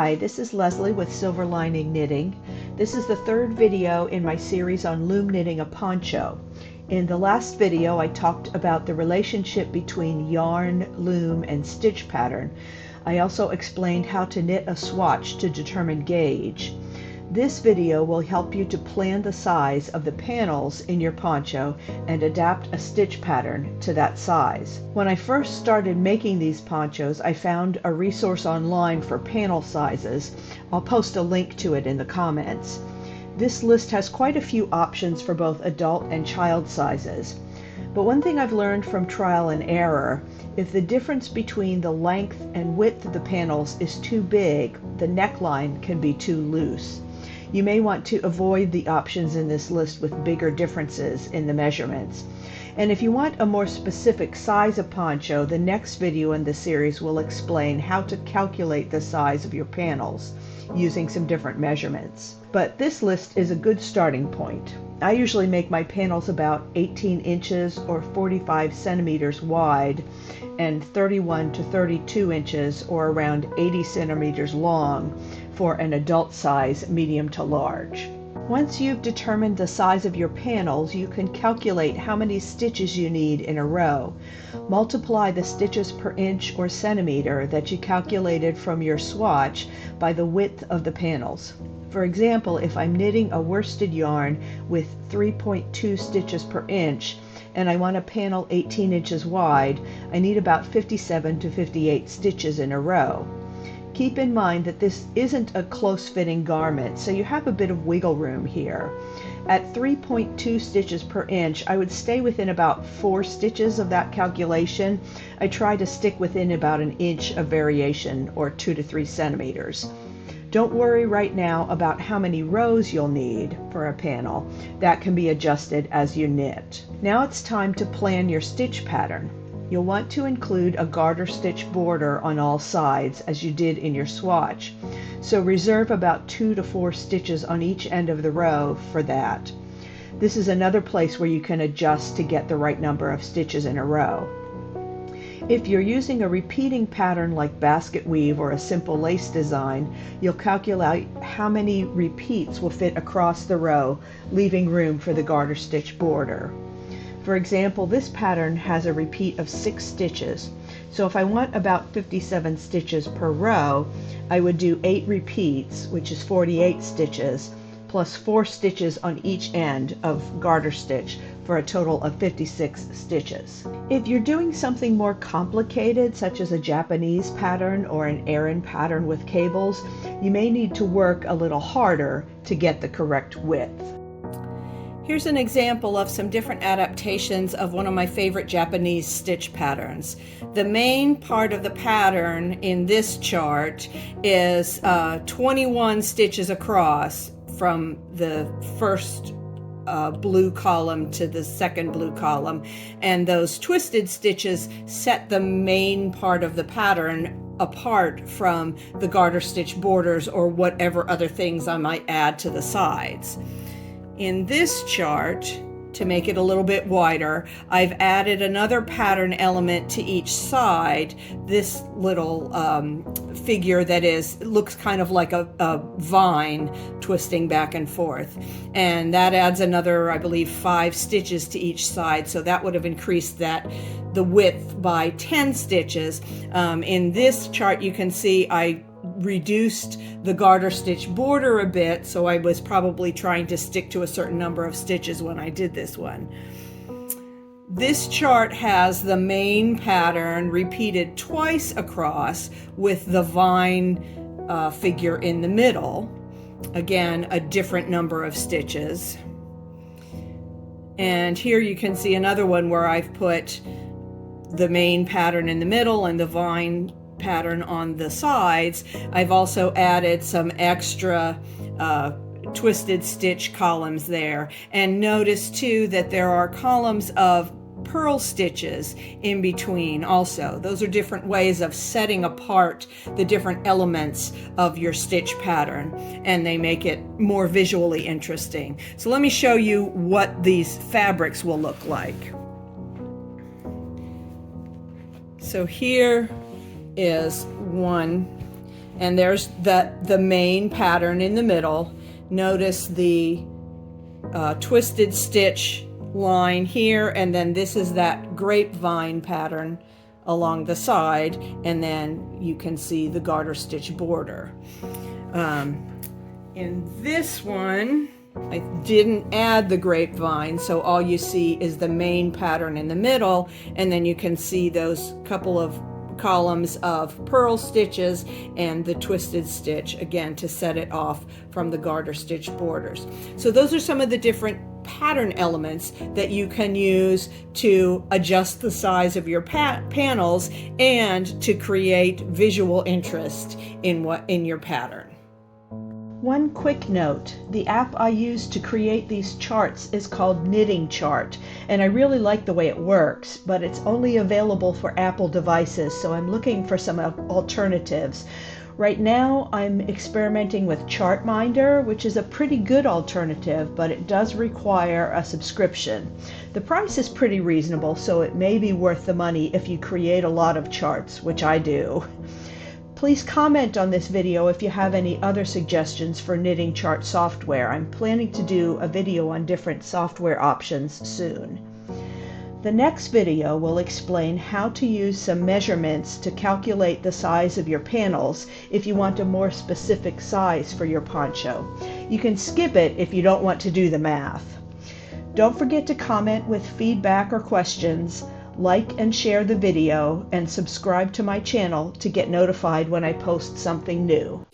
Hi, this is Leslie with Silver Lining Knitting. This is the third video in my series on loom knitting a poncho. In the last video, I talked about the relationship between yarn, loom, and stitch pattern. I also explained how to knit a swatch to determine gauge. This video will help you to plan the size of the panels in your poncho and adapt a stitch pattern to that size. When I first started making these ponchos, I found a resource online for panel sizes. I'll post a link to it in the comments. This list has quite a few options for both adult and child sizes. But one thing I've learned from trial and error, if the difference between the length and width of the panels is too big, the neckline can be too loose. You may want to avoid the options in this list with bigger differences in the measurements. And if you want a more specific size of poncho, the next video in the series will explain how to calculate the size of your panels using some different measurements. But this list is a good starting point. I usually make my panels about 18 inches or 45 centimeters wide and 31 to 32 inches or around 80 centimeters long for an adult size, medium to large. Once you've determined the size of your panels, you can calculate how many stitches you need in a row. Multiply the stitches per inch or centimeter that you calculated from your swatch by the width of the panels. For example, if I'm knitting a worsted yarn with 3.2 stitches per inch and I want a panel 18 inches wide, I need about 57 to 58 stitches in a row. Keep in mind that this isn't a close-fitting garment, so you have a bit of wiggle room here. At 3.2 stitches per inch, I would stay within about 4 stitches of that calculation. I try to stick within about an inch of variation, or 2 to 3 centimeters. Don't worry right now about how many rows you'll need for a panel. That can be adjusted as you knit. Now it's time to plan your stitch pattern. You'll want to include a garter stitch border on all sides as you did in your swatch. So reserve about 2 to 4 stitches on each end of the row for that. This is another place where you can adjust to get the right number of stitches in a row. If you're using a repeating pattern like basket weave or a simple lace design, you'll calculate how many repeats will fit across the row, leaving room for the garter stitch border. For example, this pattern has a repeat of 6 stitches. So if I want about 57 stitches per row, I would do 8 repeats, which is 48 stitches, plus 4 stitches on each end of garter stitch for a total of 56 stitches. If you're doing something more complicated, such as a Japanese pattern or an Aran pattern with cables, you may need to work a little harder to get the correct width. Here's an example of some different adaptations of one of my favorite Japanese stitch patterns. The main part of the pattern in this chart is 21 stitches across from the first blue column to the second blue column, and those twisted stitches set the main part of the pattern apart from the garter stitch borders or whatever other things I might add to the sides. In this chart, to make it a little bit wider, I've added another pattern element to each side. This little figure that looks kind of like a vine twisting back and forth. And that adds another, I believe, 5 stitches to each side. So that would have increased the width by 10 stitches. In this chart, you can see I reduced the garter stitch border a bit, so I was probably trying to stick to a certain number of stitches when I did this one. This chart has the main pattern repeated twice across with the vine figure in the middle. Again, a different number of stitches. And here you can see another one where I've put the main pattern in the middle and the vine pattern on the sides. I've also added some extra twisted stitch columns there. And notice too that there are columns of purl stitches in between also. Those are different ways of setting apart the different elements of your stitch pattern, and they make it more visually interesting. So let me show you what these fabrics will look like. So here is one And there's the main pattern in the middle. Notice the twisted stitch line here, and then this is that grapevine pattern along the side, and then you can see the garter stitch border. In this one, I didn't add the grapevine, so all you see is the main pattern in the middle, and then you can see those couple of columns of purl stitches and the twisted stitch, again, to set it off from the garter stitch borders. So those are some of the different pattern elements that you can use to adjust the size of your panels and to create visual interest in your pattern. One quick note, the app I use to create these charts is called Knitting Chart, and I really like the way it works, but it's only available for Apple devices, so I'm looking for some alternatives. Right now I'm experimenting with Chartminder, which is a pretty good alternative, but it does require a subscription. The price is pretty reasonable, so it may be worth the money if you create a lot of charts, which I do. Please comment on this video if you have any other suggestions for knitting chart software. I'm planning to do a video on different software options soon. The next video will explain how to use some measurements to calculate the size of your panels if you want a more specific size for your poncho. You can skip it if you don't want to do the math. Don't forget to comment with feedback or questions. Like and share the video, and subscribe to my channel to get notified when I post something new.